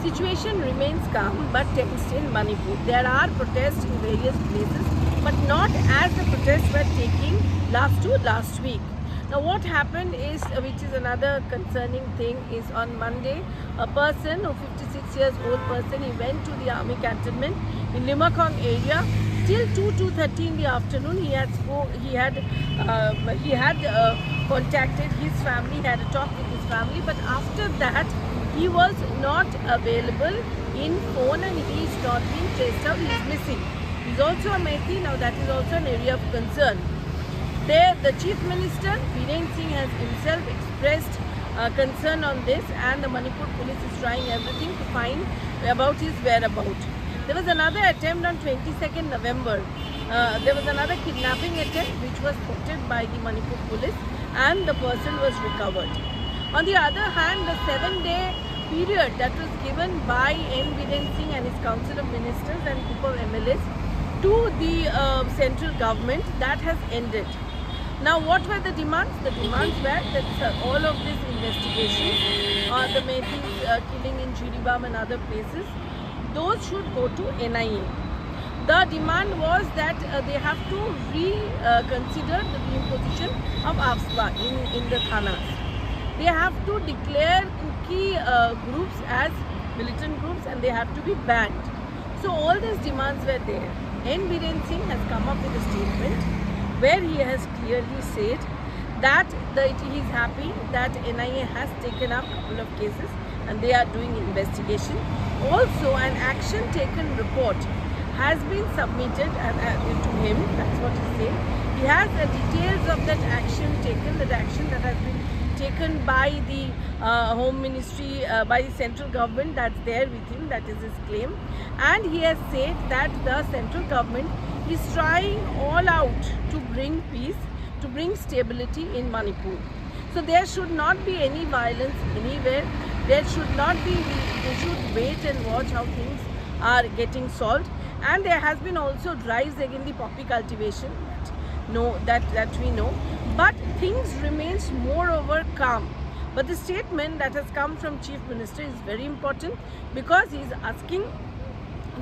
situation remains calm but tense in Manipur. There are protests in various places, but not as the protests were taking last week. Now what happened is, which is another concerning thing, is on Monday, a person, a 56 years old person, he went to the army cantonment in Limmakong area. Till 2:30 in the afternoon, he had contacted his family, he had a talk with his family, but after that, he was not available in phone and he is not being traced out, he is missing. He is also a Methi, now that is also an area of concern. There, the Chief Minister, Biren Singh, has himself expressed concern on this, and the Manipur police is trying everything to find about his whereabouts. There was another attempt on 22nd November. There was another kidnapping attempt which was spotted by the Manipur police and the person was recovered. On the other hand, the 7-day period that was given by N. Biren Singh and his Council of Ministers and group of MLAs to the central government, that has ended. Now what were the demands? The demands were that all of these investigations, the Methis killing in Jiribam and other places, those should go to NIA. The demand was that they have to reconsider the imposition of AFSPA in the thanas. They have to declare Kuki groups as militant groups and they have to be banned. So all these demands were there. N. Biren Singh has come up with a statement where he has clearly said that he is happy that NIA has taken up a couple of cases and they are doing investigation. Also, an action taken report has been submitted to him, that's what he said. He has the details of that action taken, that action that has been taken by the Home Ministry, by the central government, that's there with him, that is his claim. And he has said that the central government is trying all out to bring peace, to bring stability in Manipur. So there should not be any violence anywhere. There should not be, they should wait and watch how things are getting solved. And there has been also drives against the poppy cultivation, that we know. But things remains moreover calm. But the statement that has come from Chief Minister is very important because he is asking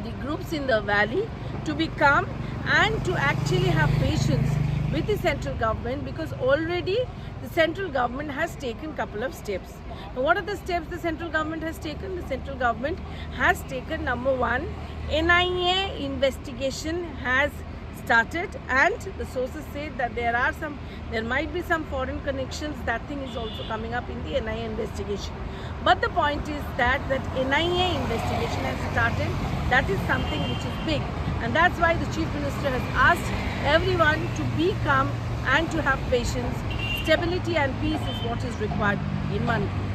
the groups in the valley to be calm and to actually have patience with the central government, because already the central government has taken a couple of steps. Now, what are the steps the central government has taken? The central government has taken, number one, NIA investigation has started, and the sources say that there might be some foreign connections. That thing is also coming up in the NIA investigation. But the point is that NIA investigation has started. That is something which is big, and that's why the Chief Minister has asked everyone to be calm and to have patience. Stability and peace is what is required in Manipur.